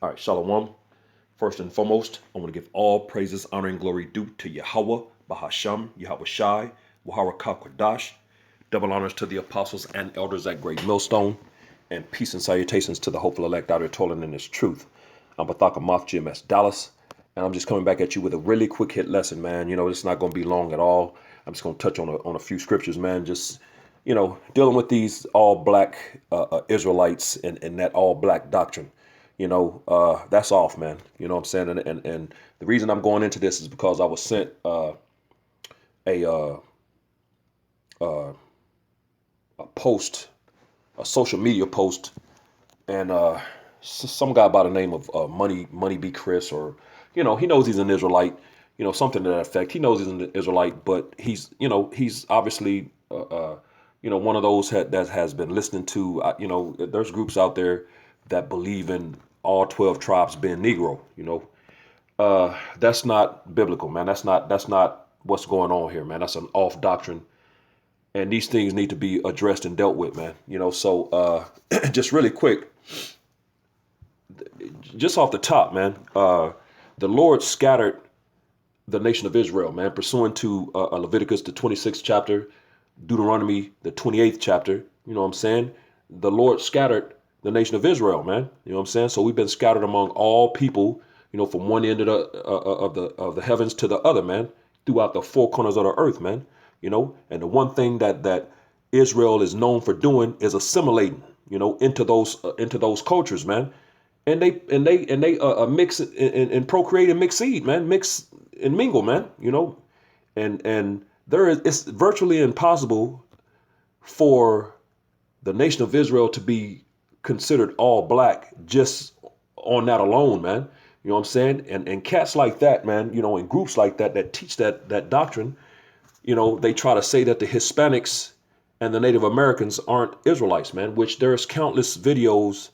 All right, Shalom. First and foremost, I want to give all praises, honor, and glory due to Yahweh, Bahasham, Yahweh Shai, Wahara Kakwadash. Double honors to the apostles and elders at Great Millstone, and peace and salutations to the hopeful elect out here toiling in this truth. I'm Bathaka Moth GMS Dallas, and I'm just coming back at you with a really quick hit lesson, man. It's not going to be long at all. I'm just going to touch on a few scriptures, man. Just dealing with these all black Israelites and that all black doctrine. That's off, man. You know what I'm saying? And the reason I'm going into this is because I was sent a a post, a social media post, and some guy by the name of Money B Chris, or he knows he's an Israelite, something to that effect. He knows he's an Israelite, but he's obviously one of those that has been listening to. There's groups out there that believe in all 12 tribes being Negro. That's not biblical, man. That's not what's going on here, man. That's an off doctrine, and these things need to be addressed and dealt with, man. So just really quick, just off the top, man. The Lord scattered the nation of Israel, man, pursuant to Leviticus the 26th chapter, Deuteronomy the 28th chapter. You know what I'm saying? The Lord scattered the nation of Israel, man. You know what I'm saying? So we've been scattered among all people, from one end of the heavens to the other, man, throughout the four corners of the earth, man. And the one thing that Israel is known for doing is assimilating, into those cultures, man. And they mix and procreate and mix seed, man, mix and mingle, man. And it's virtually impossible for the nation of Israel to be considered all black just on that alone, man. You know what I'm saying? And cats like that, man, and groups like that teach that doctrine, they try to say that the Hispanics and the Native Americans aren't Israelites, man, which there's countless videos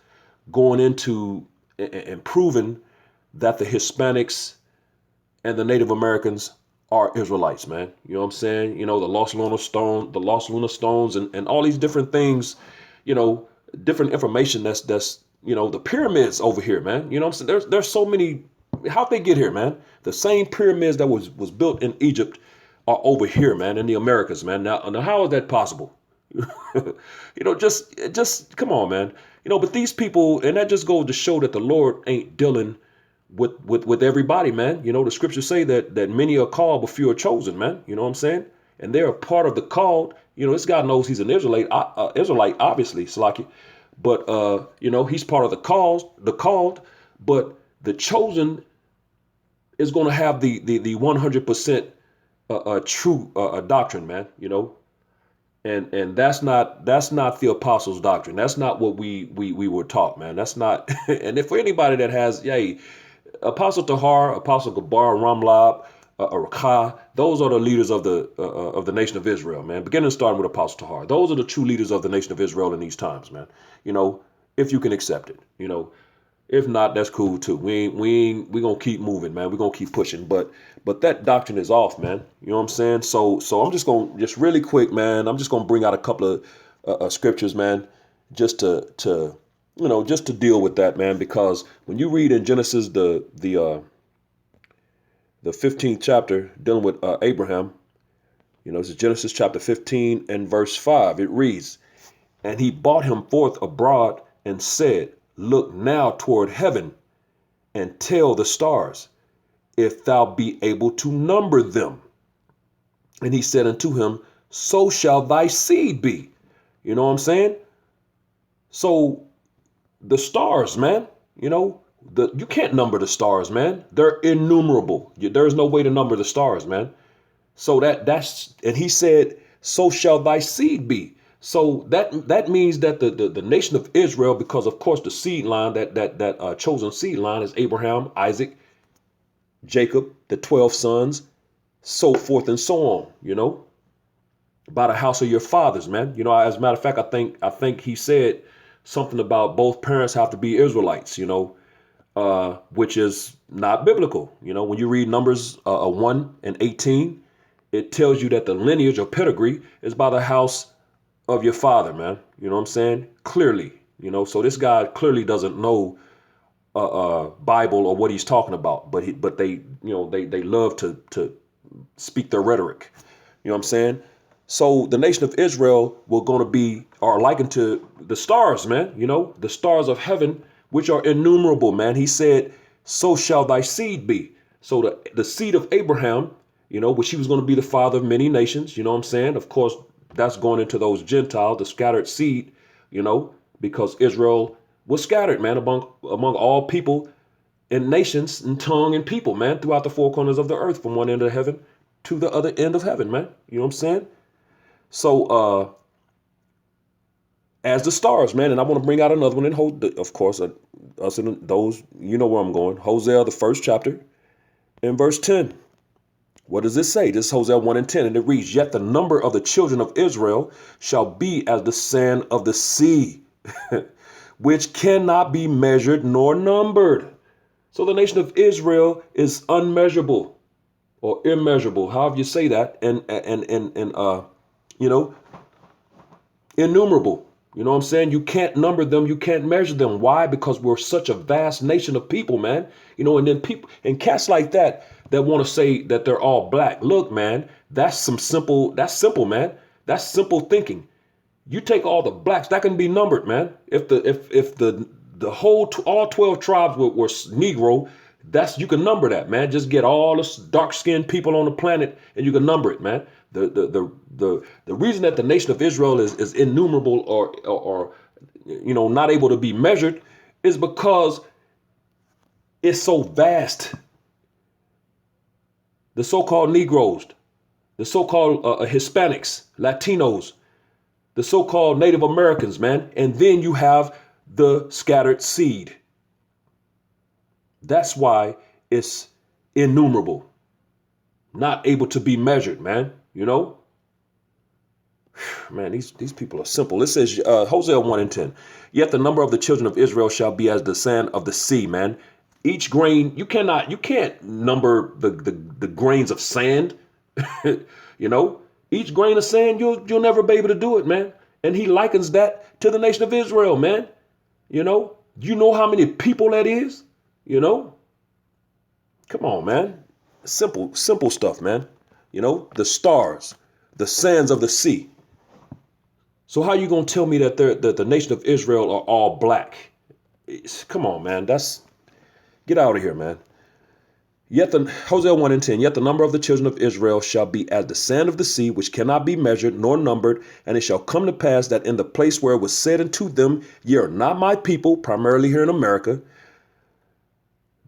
going into and proving that the Hispanics and the Native Americans are Israelites, man. You know what I'm saying? The lost lunar stones, and all these different things, different information that's the pyramids over here, man. You know what I'm saying? There's so many. How'd they get here, man? The same pyramids that was built in Egypt are over here, man, in the Americas, man. Now how is that possible? Just come on, man. But these people, and that just goes to show that the Lord ain't dealing with everybody, man. The scriptures say that many are called, but few are chosen, man. You know what I'm saying? And they're a part of the called. This guy knows he's an Israelite, obviously, Salaki. But he's part of the called, but the chosen is going to have the 100% true doctrine, man. And that's not the apostles' doctrine. That's not what we were taught, man. That's not. And if for anybody that has, Apostle Tahar, Apostle Gabar, Ramlab, Rakah, those are the leaders of the nation of Israel, man. Beginning starting with Apostle Tahar. Those are the true leaders of the nation of Israel in these times, man. If you can accept it, If not, that's cool too. We gonna keep moving, man. We're gonna keep pushing. But that doctrine is off, man. You know what I'm saying? So I'm just gonna really quick, man. I'm just gonna bring out a couple of scriptures, man, just to just to deal with that, man. Because when you read in Genesis the 15th chapter dealing with Abraham, this is Genesis chapter 15 and verse 5. It reads, "And he brought him forth abroad and said, Look now toward heaven and tell the stars, if thou be able to number them. And he said unto him, So shall thy seed be." You know what I'm saying? So the stars, man, you can't number the stars, man. They're innumerable. There's no way to number the stars, man. So and he said, "So shall thy seed be." So that means that the nation of Israel, because of course the seed line, that chosen seed line is Abraham, Isaac, Jacob, the 12 sons, so forth and so on, by the house of your fathers, man. As a matter of fact, I think he said something about both parents have to be Israelites, which is not biblical. When you read Numbers 1 and 18, it tells you that the lineage or pedigree is by the house of your father, man. You know what I'm saying? Clearly, so this guy clearly doesn't know Bible or what he's talking about, but they, they love to speak their rhetoric. You know what I'm saying? So the nation of Israel will going to be are likened to the stars, man. The stars of heaven, which are innumerable, man. He said, "So shall thy seed be." So the seed of Abraham, which he was going to be the father of many nations. You know what I'm saying? Of course, that's going into those Gentiles, the scattered seed. Because Israel was scattered, man, among all people and nations and tongue and people, man, throughout the four corners of the earth, from one end of heaven to the other end of heaven, man. You know what I'm saying? So, as the stars, man, and I want to bring out another one, and of course, us and those, you know where I'm going. Hosea, the first chapter, in verse 10. What does it say? This is Hosea 1 and 10, and it reads, "Yet the number of the children of Israel shall be as the sand of the sea, which cannot be measured nor numbered." So the nation of Israel is unmeasurable or immeasurable, however you say that, and innumerable. You know what I'm saying? You can't number them. You can't measure them. Why? Because we're such a vast nation of people, man. And then people and cats like that want to say that they're all black. Look, man, that's simple, man. That's simple thinking. You take all the blacks, that can be numbered, man. If the whole all 12 tribes were Negro, you can number that, man. Just get all the dark-skinned people on the planet and you can number it, man. The reason that the nation of Israel is innumerable or not able to be measured is because it's so vast. The so-called Negroes, the so-called Hispanics, Latinos, the so-called Native Americans, man. And then you have the scattered seed. That's why it's innumerable, not able to be measured, man. Man, these people are simple. It says, Hosea 1 and 10, "Yet the number of the children of Israel shall be as the sand of the sea," man. Each grain, you can't number the grains of sand. Each grain of sand, you'll never be able to do it, man. And he likens that to the nation of Israel, man. You know how many people that is? Come on, man. Simple stuff, man. The stars, the sands of the sea. So how you gonna tell me that the nation of Israel are all black? Come on, man. Get out of here, man. Hosea 1 and 10, "Yet the number of the children of Israel shall be as the sand of the sea, which cannot be measured nor numbered. And it shall come to pass that in the place where it was said unto them, Ye are not my people," primarily here in America,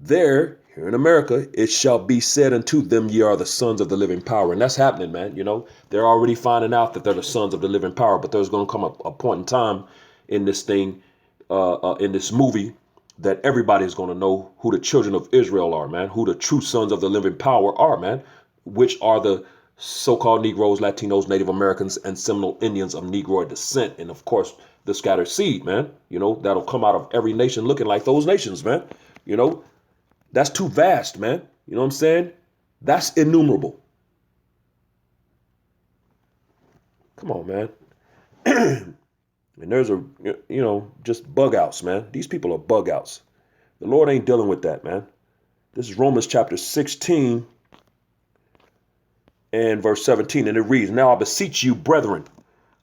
here in America, "it shall be said unto them, Ye are the sons of the living power." And that's happening, man. They're already finding out that they're the sons of the living power. But there's going to come a point in time in this thing, in this movie, that everybody's going to know who the children of Israel are, man, who the true sons of the living power are, man, which are the so-called Negroes, Latinos, Native Americans, and Seminole Indians of Negroid descent. And of course, the scattered seed, man, that'll come out of every nation looking like those nations, man. That's too vast, man. You know what I'm saying? That's innumerable. Come on, man. And there's just bug outs, man. These people are bug outs. The Lord ain't dealing with that, man. This is Romans chapter 16 and verse 17. And it reads, "Now I beseech you, brethren,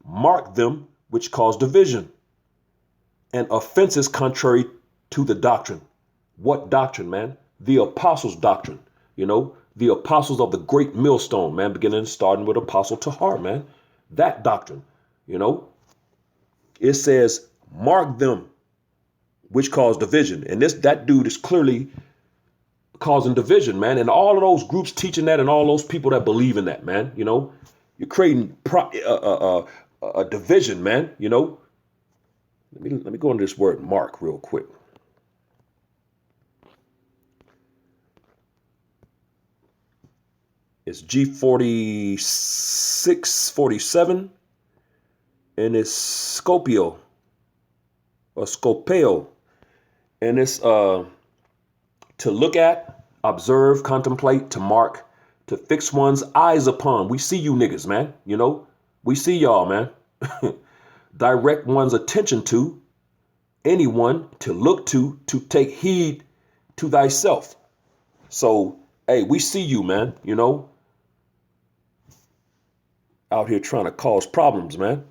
mark them which cause division and offenses contrary to the doctrine." What doctrine, man? The apostles' doctrine. The apostles of the great millstone, man, starting with Apostle Tahar, man. That doctrine, It says, "Mark them which cause division." And that dude is clearly causing division, man. And all of those groups teaching that, and all those people that believe in that, man. You're creating a division, man. Let me go into this word mark real quick. It's G4647. And it's Scopio or Scopeo. And it's to look at, observe, contemplate, to mark, to fix one's eyes upon. We see you niggas, man. We see y'all, man. Direct one's attention to anyone to look to take heed to thyself. So, hey, we see you, man, out here trying to cause problems, man.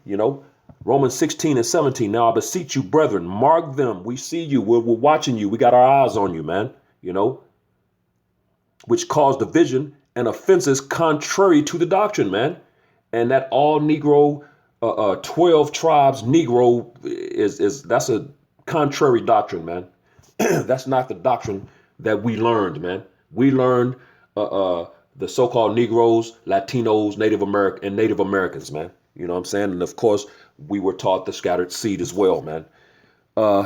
Romans 16 and 17. Now I beseech you, brethren, mark them. We see you. We're watching you. We got our eyes on you, man, which cause division and offenses contrary to the doctrine, man. And that all Negro, 12 tribes Negro that's a contrary doctrine, man. That's not the doctrine that we learned, man. We learned the so-called Negroes, Latinos, Native Americans, man. You know what I'm saying? And of course, we were taught the scattered seed as well, man.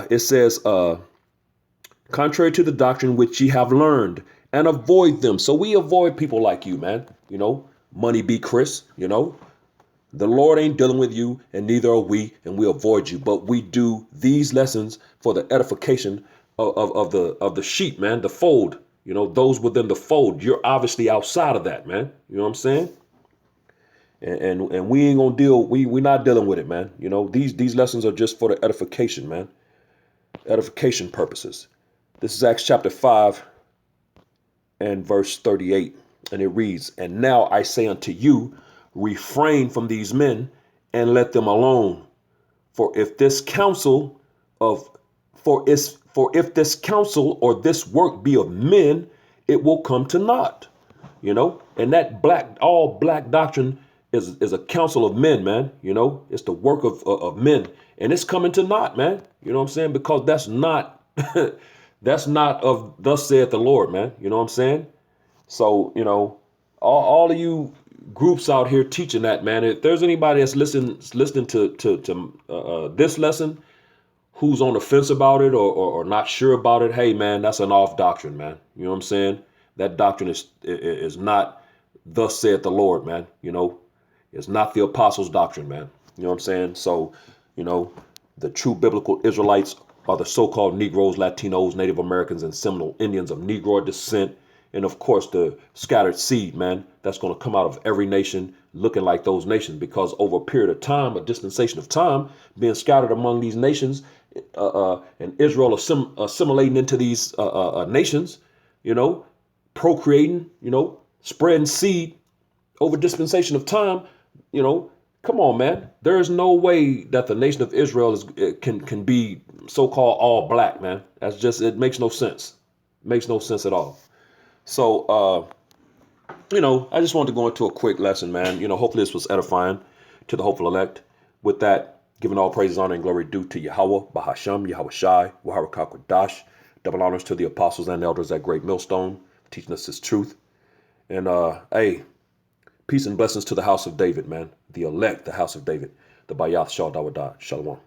It says, contrary to the doctrine which ye have learned, and avoid them. So we avoid people like you, man. Money be Chris, The Lord ain't dealing with you, and neither are we, and we avoid you. But we do these lessons for the edification of the sheep, man, the fold. Those within the fold. You're obviously outside of that, man. You know what I'm saying? And we ain't gonna deal. We're not dealing with it, man. These lessons are just for the edification, man. Edification purposes. This is Acts chapter 5 and verse 38, and it reads, "And now I say unto you, refrain from these men and let them alone. For if this counsel or this work be of men, it will come to naught." And that all black doctrine is a council of men, man. It's the work of men, and it's coming to naught, man. You know what I'm saying? Because that's not that's not of thus saith the Lord, man. You know what I'm saying? So, all of you groups out here teaching that, man, if there's anybody that's listening to this lesson who's on the fence about it or not sure about it, hey, man, that's an off doctrine, man. You know what I'm saying? That doctrine is not thus saith the Lord, man. It's not the apostles' doctrine, man. You know what I'm saying? So, the true biblical Israelites are the so-called Negroes, Latinos, Native Americans, and Seminole Indians of Negro descent. And of course, the scattered seed, man, that's going to come out of every nation looking like those nations, because over a period of time, a dispensation of time, being scattered among these nations, and Israel assimilating into these nations, procreating, spreading seed over dispensation of time, come on, man. There is no way that the nation of Israel can be so-called all black, man. It makes no sense. It makes no sense at all. So, I just wanted to go into a quick lesson, man. Hopefully this was edifying to the hopeful elect. With that, giving all praise, honor, and glory due to Yahweh, Bahasham, Yahweh Shai, Wahara Kakwadash. Double honors to the apostles and elders at Great Millstone, teaching us his truth. And, hey, peace and blessings to the house of David, man. The elect, the house of David. The Bayath Shal Dawadah. Shalom.